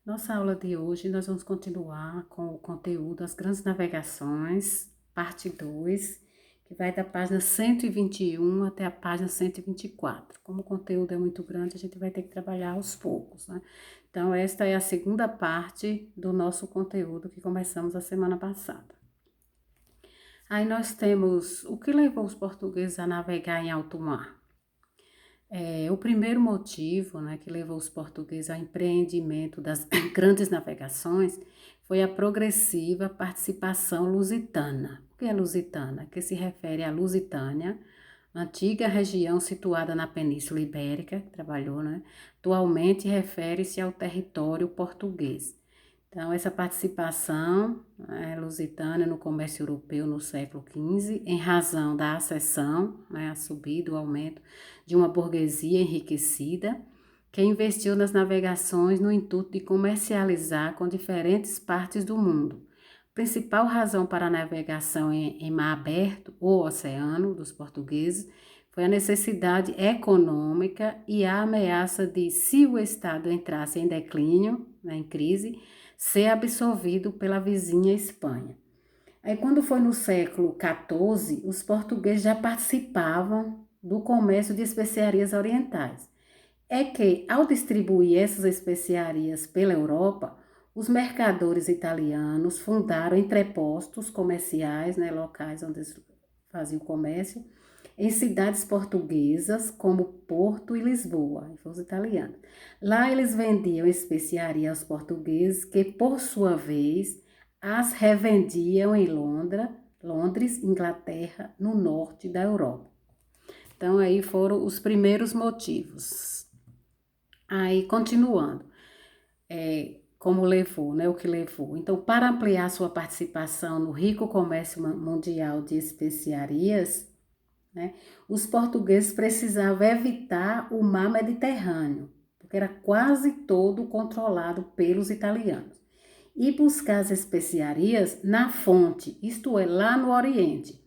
Nossa aula de hoje nós vamos continuar com o conteúdo As Grandes Navegações, parte 2, que vai da página 121 até a página 124. Como o conteúdo é muito grande, a gente vai ter que trabalhar aos poucos, né? Então, esta é a segunda parte do nosso conteúdo que começamos a semana passada. Aí nós temos o que levou os portugueses a navegar em alto mar. O primeiro motivo, né, que levou os portugueses ao empreendimento das grandes navegações foi a progressiva participação lusitana. O que é lusitana? Que se refere à Lusitânia, antiga região situada na Península Ibérica, que trabalhou, né? Atualmente refere-se ao território português. Então, essa participação lusitana no comércio europeu no século XV, em razão da acessão, a subida, o aumento de uma burguesia enriquecida, que investiu nas navegações no intuito de comercializar com diferentes partes do mundo. Principal razão para a navegação em mar aberto ou oceano dos portugueses foi a necessidade econômica e a ameaça de, se o Estado entrasse em declínio, em crise, ser absorvido pela vizinha Espanha. Aí, quando foi no século XIV, os portugueses já participavam do comércio de especiarias orientais. É que, ao distribuir essas especiarias pela Europa, os mercadores italianos fundaram entrepostos comerciais, locais onde eles faziam comércio, em cidades portuguesas como Porto e Lisboa, e os italianos. Lá eles vendiam especiaria aos portugueses, que por sua vez as revendiam em Londres, Inglaterra, no norte da Europa. Então aí foram os primeiros motivos. Aí continuando, como levou, o que levou. Então, para ampliar sua participação no rico comércio mundial de especiarias, os portugueses precisavam evitar o mar Mediterrâneo, porque era quase todo controlado pelos italianos, e buscar as especiarias na fonte, isto é, lá no Oriente.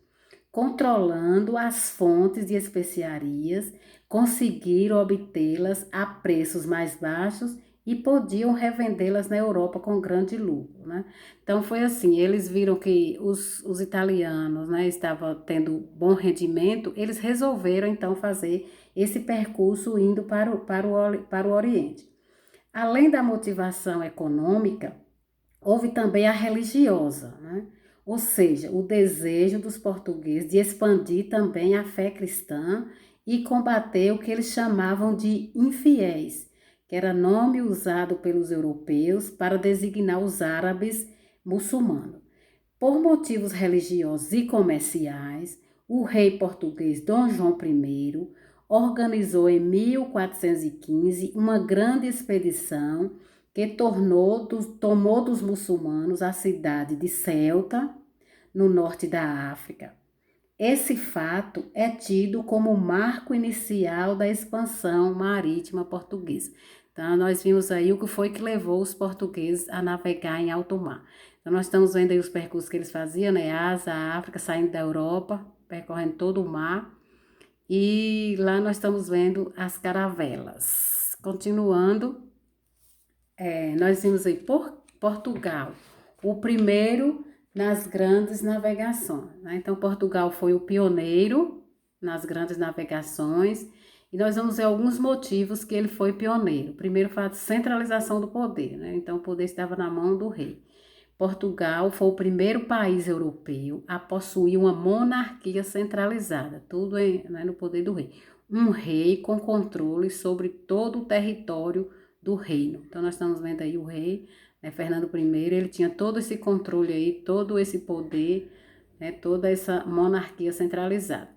Controlando as fontes de especiarias, conseguiram obtê-las a preços mais baixos e podiam revendê-las na Europa com grande lucro, né? Então foi assim, eles viram que os italianos, estavam tendo bom rendimento, eles resolveram então fazer esse percurso indo para o Oriente. Além da motivação econômica, houve também a religiosa, ou seja, o desejo dos portugueses de expandir também a fé cristã e combater o que eles chamavam de infiéis, que era nome usado pelos europeus para designar os árabes muçulmanos. Por motivos religiosos e comerciais, o rei português Dom João I organizou em 1415 uma grande expedição que tomou dos muçulmanos a cidade de Ceuta, no norte da África. Esse fato é tido como o marco inicial da expansão marítima portuguesa. Então, nós vimos aí o que foi que levou os portugueses a navegar em alto mar. Então, nós estamos vendo aí os percursos que eles faziam, Ásia, África, saindo da Europa, percorrendo todo o mar. E lá nós estamos vendo as caravelas. Continuando, nós vimos aí Portugal, o primeiro nas grandes navegações, Então, Portugal foi o pioneiro nas grandes navegações e nós vamos ver alguns motivos que ele foi pioneiro. Primeiro foi a centralização do poder, Então, o poder estava na mão do rei. Portugal foi o primeiro país europeu a possuir uma monarquia centralizada, tudo no poder do rei. Um rei com controle sobre todo o território do reino. Então, nós estamos vendo aí o rei, Fernando I, ele tinha todo esse controle aí, todo esse poder, toda essa monarquia centralizada.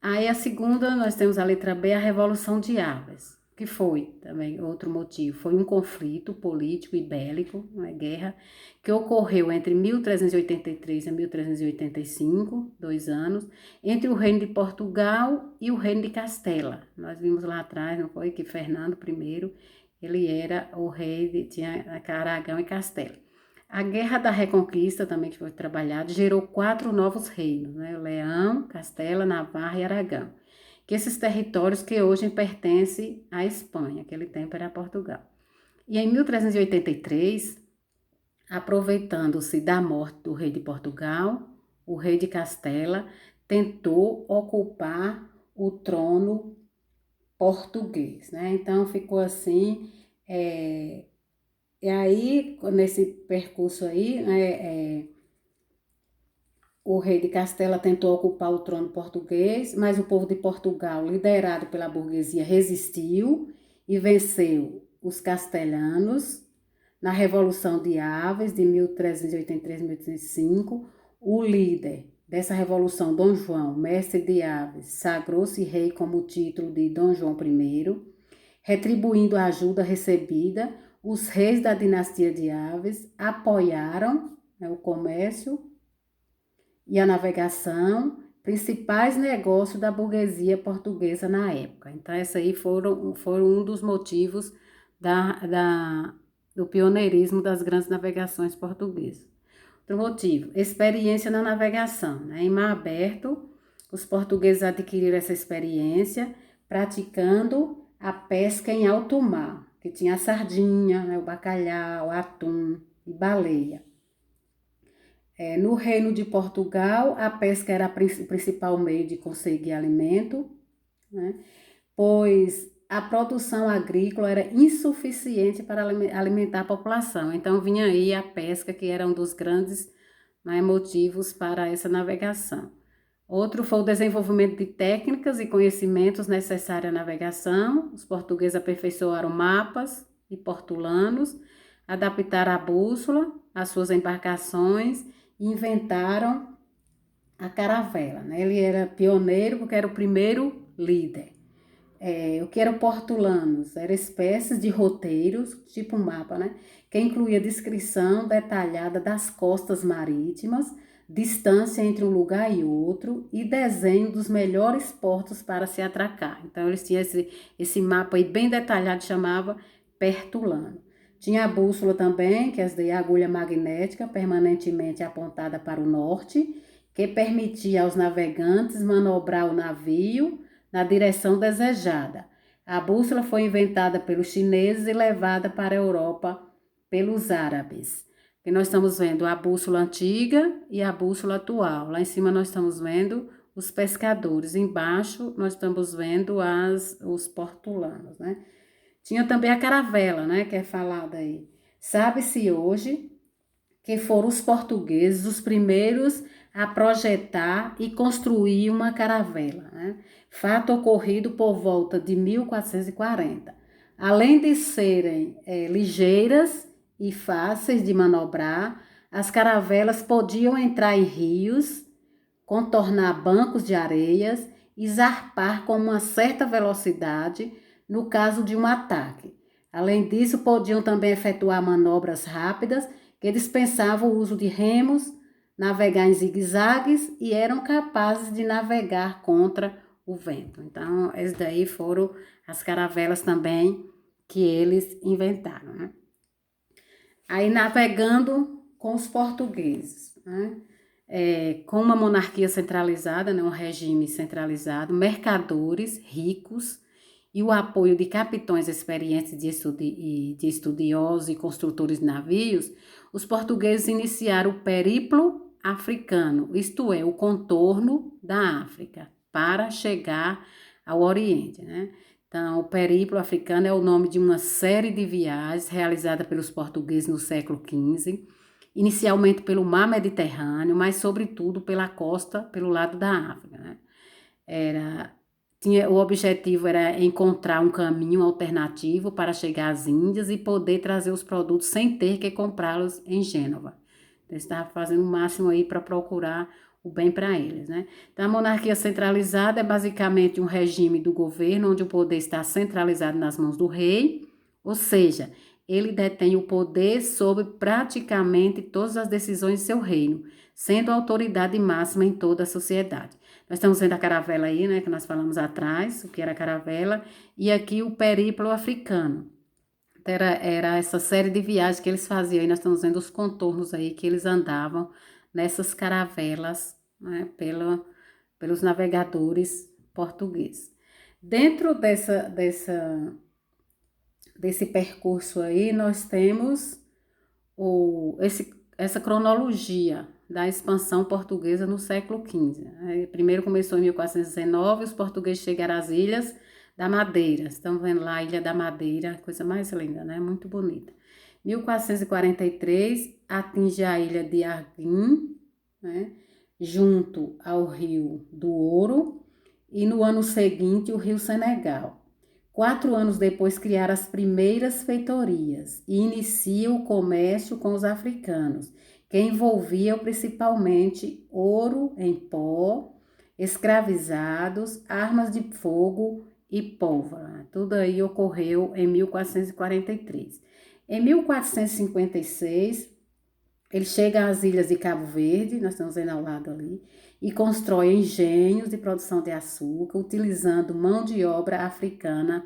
Aí a segunda, nós temos a letra B, a Revolução de Armas, que foi também outro motivo, foi um conflito político e bélico, uma guerra, que ocorreu entre 1383 e 1385, 2 anos, entre o reino de Portugal e o reino de Castela. Nós vimos lá atrás, não foi, que Fernando I, ele era o rei, tinha Aragão e Castela. A Guerra da Reconquista, também que foi trabalhada, gerou 4 novos reinos, Leão, Castela, Navarra e Aragão. Que esses territórios que hoje pertencem à Espanha, aquele tempo era Portugal. E em 1383, aproveitando-se da morte do rei de Portugal, o rei de Castela tentou ocupar o trono português, né? Então ficou assim, e aí nesse percurso aí, o rei de Castela tentou ocupar o trono português, mas o povo de Portugal, liderado pela burguesia, resistiu e venceu os castelhanos. Na Revolução de Aves, de 1383-1805, o líder dessa revolução, Dom João, mestre de Aves, sagrou-se rei como o título de Dom João I, retribuindo a ajuda recebida. Os reis da dinastia de Aves apoiaram, né, o comércio e a navegação, principais negócios da burguesia portuguesa na época. Então, esses aí foram um dos motivos do pioneirismo das grandes navegações portuguesas. Outro motivo, experiência na navegação. Né? Em mar aberto, os portugueses adquiriram essa experiência praticando a pesca em alto mar, que tinha a sardinha, né, o bacalhau, o atum e baleia. No Reino de Portugal, a pesca era o principal meio de conseguir alimento, né? Pois a produção agrícola era insuficiente para alimentar a população. Então, vinha aí a pesca, que era um dos grandes, né, motivos para essa navegação. Outro foi o desenvolvimento de técnicas e conhecimentos necessários à navegação. Os portugueses aperfeiçoaram mapas e portulanos, adaptaram a bússola às suas embarcações e inventaram a caravela. Né? Ele era pioneiro porque era o primeiro líder. O que eram portulanos? Eram espécies de roteiros, tipo um mapa, né? Que incluía descrição detalhada das costas marítimas, distância entre um lugar e outro e desenho dos melhores portos para se atracar. Então, eles tinham esse mapa aí bem detalhado, chamava Pertulano. Tinha a bússola também, que é de agulha magnética, permanentemente apontada para o norte, que permitia aos navegantes manobrar o navio na direção desejada. A bússola foi inventada pelos chineses e levada para a Europa pelos árabes. E nós estamos vendo a bússola antiga e a bússola atual. Lá em cima nós estamos vendo os pescadores. Embaixo nós estamos vendo os portulanos, né? Tinha também a caravela, né, que é falada aí. Sabe-se hoje que foram os portugueses os primeiros a projetar e construir uma caravela, né? Fato ocorrido por volta de 1440. Além de serem ligeiras e fáceis de manobrar, as caravelas podiam entrar em rios, contornar bancos de areias e zarpar com uma certa velocidade no caso de um ataque. Além disso, podiam também efetuar manobras rápidas que dispensavam o uso de remos, navegar em zigue-zagues e eram capazes de navegar contra o vento. Então, esses daí foram as caravelas também que eles inventaram, né? Aí, navegando com os portugueses, né? Com uma monarquia centralizada, né? Um regime centralizado, mercadores ricos e o apoio de capitães experientes de estudiosos e construtores de navios, os portugueses iniciaram o periplo africano, isto é, o contorno da África, para chegar ao Oriente, né? Então, o periplo africano é o nome de uma série de viagens realizadas pelos portugueses no século XV, inicialmente pelo mar Mediterrâneo, mas sobretudo pela costa, pelo lado da África, né? O objetivo era encontrar um caminho alternativo para chegar às Índias e poder trazer os produtos sem ter que comprá-los em Gênova. Então, eles estavam fazendo o máximo aí para procurar o bem para eles, né? Então, a monarquia centralizada é basicamente um regime do governo onde o poder está centralizado nas mãos do rei, ou seja, ele detém o poder sobre praticamente todas as decisões de seu reino, sendo a autoridade máxima em toda a sociedade. Nós estamos vendo a caravela aí, né, que nós falamos atrás, o que era a caravela, e aqui o periplo africano. Era essa série de viagens que eles faziam, e nós estamos vendo os contornos aí que eles andavam nessas caravelas, né, pelos navegadores portugueses. Dentro desse percurso aí, nós temos essa cronologia da expansão portuguesa no século XV. Primeiro começou em 1419, os portugueses chegaram às Ilhas da Madeira. Estão vendo lá a Ilha da Madeira, coisa mais linda, né? Muito bonita. 1443, atinge a ilha de Arguim, né? Junto ao Rio do Ouro, e no ano seguinte o Rio Senegal. 4 anos depois criaram as primeiras feitorias e inicia o comércio com os africanos, que envolviam principalmente ouro em pó, escravizados, armas de fogo e pólvora. Tudo aí ocorreu em 1443. Em 1456, ele chega às ilhas de Cabo Verde, nós estamos vendo ao lado ali, e constrói engenhos de produção de açúcar, utilizando mão de obra africana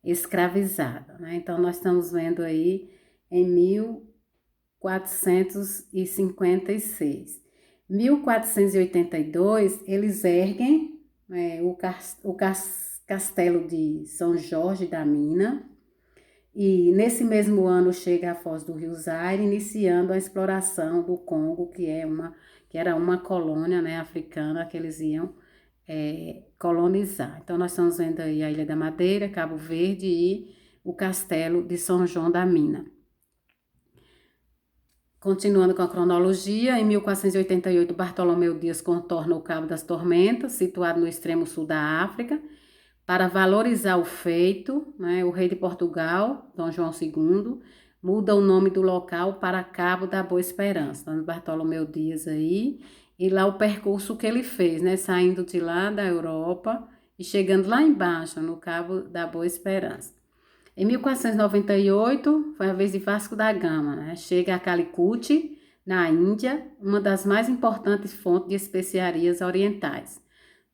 escravizada, né? Então, nós estamos vendo aí em 1456. 1482, eles erguem o castelo de São Jorge da Mina, e nesse mesmo ano chega a Foz do Rio Zaire, iniciando a exploração do Congo, que era uma colônia, né, africana que eles iam colonizar. Então, nós estamos vendo aí a Ilha da Madeira, Cabo Verde e o Castelo de São João da Mina. Continuando com a cronologia, em 1488, Bartolomeu Dias contorna o Cabo das Tormentas, situado no extremo sul da África. Para valorizar o feito, né, o rei de Portugal, Dom João II, muda o nome do local para Cabo da Boa Esperança. Então, Bartolomeu Dias aí, e lá o percurso que ele fez, né, saindo de lá da Europa e chegando lá embaixo, no Cabo da Boa Esperança. Em 1498, foi a vez de Vasco da Gama, né, chega a Calicut, na Índia, uma das mais importantes fontes de especiarias orientais.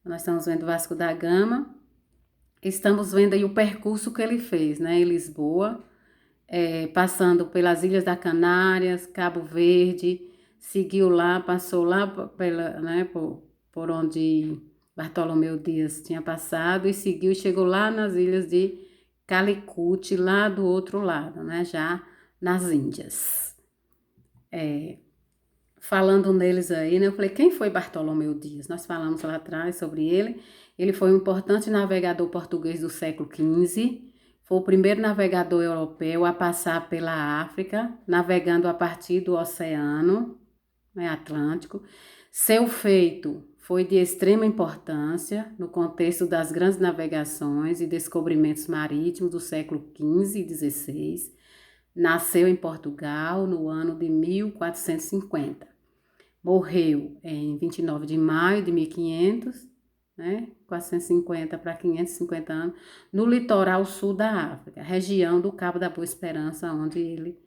Nós estamos vendo Vasco da Gama. Estamos vendo aí o percurso que ele fez, né, em Lisboa, passando pelas Ilhas da Canárias, Cabo Verde, seguiu lá, passou lá por onde Bartolomeu Dias tinha passado e seguiu, chegou lá nas Ilhas de Calicut, lá do outro lado, né, já nas Índias. Falando neles aí, né, eu falei, quem foi Bartolomeu Dias? Nós falamos lá atrás sobre ele. Ele foi um importante navegador português do século XV, foi o primeiro navegador europeu a passar pela África, navegando a partir do Oceano, né, Atlântico. Seu feito foi de extrema importância no contexto das grandes navegações e descobrimentos marítimos do século XV e XVI. Nasceu em Portugal no ano de 1450. Morreu em 29 de maio de 1500, né, 450 para 550 anos, no litoral sul da África, região do Cabo da Boa Esperança, onde ele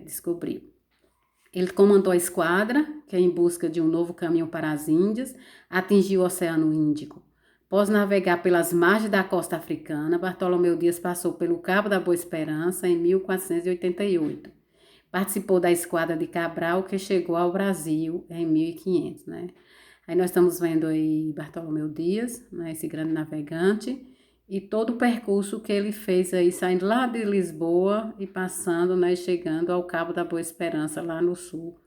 descobriu. Ele comandou a esquadra, que é em busca de um novo caminho para as Índias, atingiu o Oceano Índico. Após navegar pelas margens da costa africana, Bartolomeu Dias passou pelo Cabo da Boa Esperança em 1488. Participou da esquadra de Cabral, que chegou ao Brasil em 1500, né? Aí nós estamos vendo aí Bartolomeu Dias, né, esse grande navegante, e todo o percurso que ele fez aí, saindo lá de Lisboa e passando, né, chegando ao Cabo da Boa Esperança, lá no sul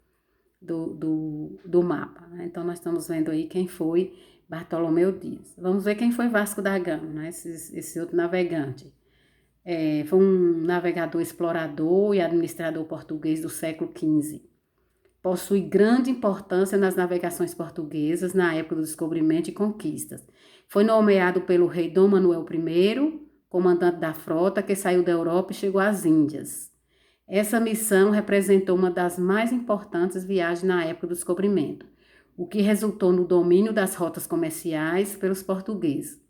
do mapa, né? Então, nós estamos vendo aí quem foi Bartolomeu Dias. Vamos ver quem foi Vasco da Gama, né, esse outro navegante. Foi um navegador explorador e administrador português do século XV. Possui grande importância nas navegações portuguesas na época do descobrimento e conquistas. Foi nomeado pelo rei Dom Manuel I, comandante da frota que saiu da Europa e chegou às Índias. Essa missão representou uma das mais importantes viagens na época do descobrimento, o que resultou no domínio das rotas comerciais pelos portugueses.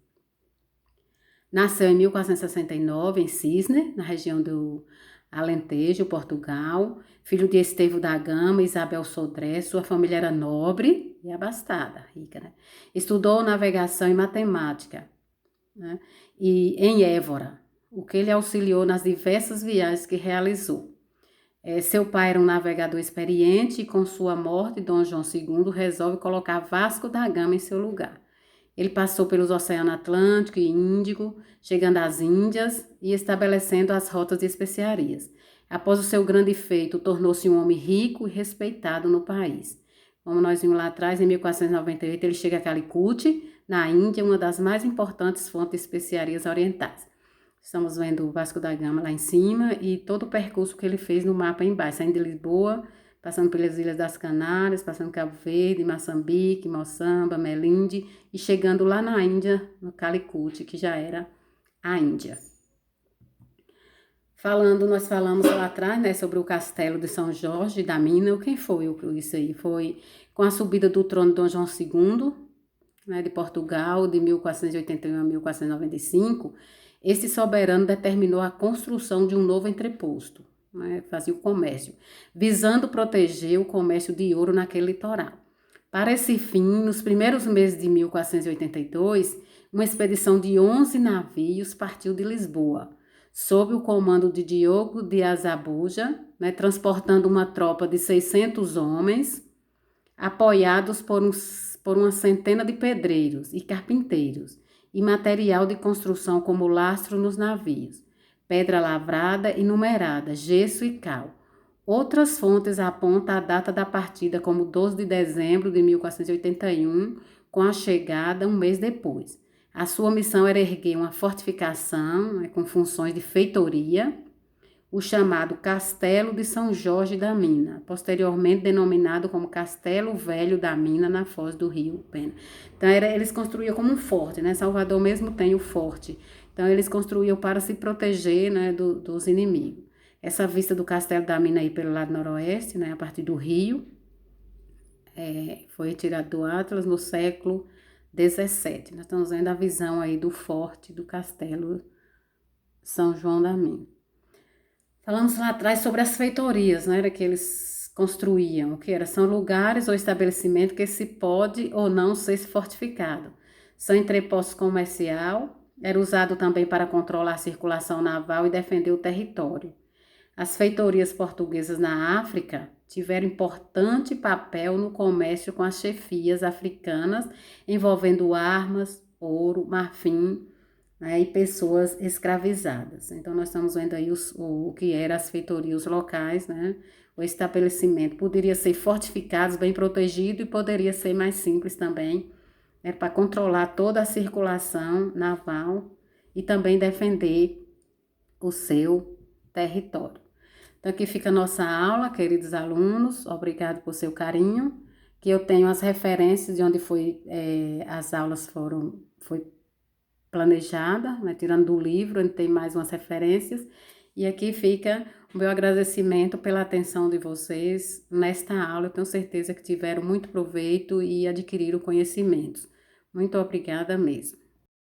Nasceu em 1469 em Cisne, na região do Alentejo, Portugal, filho de Estevão da Gama e Isabel Sodré. Sua família era nobre e abastada, rica, né? Estudou navegação e matemática, né, e em Évora, o que ele auxiliou nas diversas viagens que realizou. Seu pai era um navegador experiente e, com sua morte, Dom João II resolve colocar Vasco da Gama em seu lugar. Ele passou pelos Oceanos Atlântico e Índico, chegando às Índias e estabelecendo as rotas de especiarias. Após o seu grande feito, tornou-se um homem rico e respeitado no país. Como nós vimos lá atrás, em 1498, ele chega a Calicut, na Índia, uma das mais importantes fontes de especiarias orientais. Estamos vendo o Vasco da Gama lá em cima e todo o percurso que ele fez no mapa embaixo, saindo de Lisboa, passando pelas Ilhas das Canárias, passando Cabo Verde, Moçambique, Moçamba, Melinde e chegando lá na Índia, no Calicut, que já era a Índia. Nós falamos lá atrás, né, sobre o castelo de São Jorge da Mina. Quem foi isso aí? Foi com a subida do trono de Dom João II, né, de Portugal, de 1481 a 1495, esse soberano determinou a construção de um novo entreposto, né, fazia o comércio, visando proteger o comércio de ouro naquele litoral. Para esse fim, nos primeiros meses de 1482, uma expedição de 11 navios partiu de Lisboa, sob o comando de Diogo de Azabuja, né, transportando uma tropa de 600 homens, apoiados por uma centena de pedreiros e carpinteiros, e material de construção como lastro nos navios, pedra lavrada e numerada, gesso e cal. Outras fontes apontam a data da partida como 12 de dezembro de 1481, com a chegada um mês depois. A sua missão era erguer uma fortificação, né, com funções de feitoria, o chamado Castelo de São Jorge da Mina, posteriormente denominado como Castelo Velho da Mina, na foz do rio Pena. Então, eles construíam como um forte, né? Salvador mesmo tem o forte. Então, eles construíam para se proteger, né, dos inimigos. Essa vista do Castelo da Mina aí pelo lado noroeste, né, a partir do rio, foi retirado do Atlas no século XVII. Nós estamos vendo a visão aí do forte do Castelo São João da Mina. Falamos lá atrás sobre as feitorias, né, que eles construíam, o que era? São lugares ou estabelecimentos que se pode ou não ser fortificado. São entrepostos comercial, era usado também para controlar a circulação naval e defender o território. As feitorias portuguesas na África tiveram importante papel no comércio com as chefias africanas, envolvendo armas, ouro, marfim, né, e pessoas escravizadas. Então, nós estamos vendo aí o que eram as feitorias locais, né? O estabelecimento poderia ser fortificado, bem protegido e poderia ser mais simples também, né, para controlar toda a circulação naval e também defender o seu território. Então, aqui fica a nossa aula, queridos alunos. Obrigado por seu carinho. Que eu tenho as referências de onde as aulas foi planejada, né, tirando do livro, onde tem mais umas referências. E aqui fica o meu agradecimento pela atenção de vocês nesta aula. Eu tenho certeza que tiveram muito proveito e adquiriram conhecimentos. Muito obrigada mesmo.